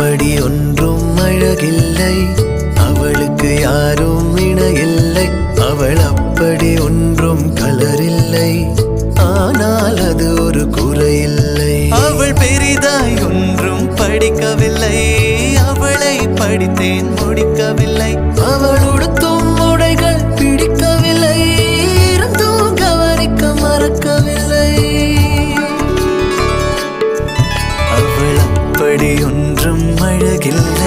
அப்படி ஒன்றும் அழகில்லை, அவளுக்கு யாரும் இணையில்லை. அவள் அப்படி ஒன்றும் கலரில்லை, ஆனால் அது ஒரு குறையில்லை. அவள் பெரிதாய் ஒன்றும் படிக்கவில்லை, அவளை படித்தேன் முடிக்கவில்லை. அவள் உடுத்தும் உடைகள் பிடிக்கவில்லை, இருந்தும் கவனிக்க மறக்கவில்லை. அவள் அப்படி ஒன்றும் அழகில்லை.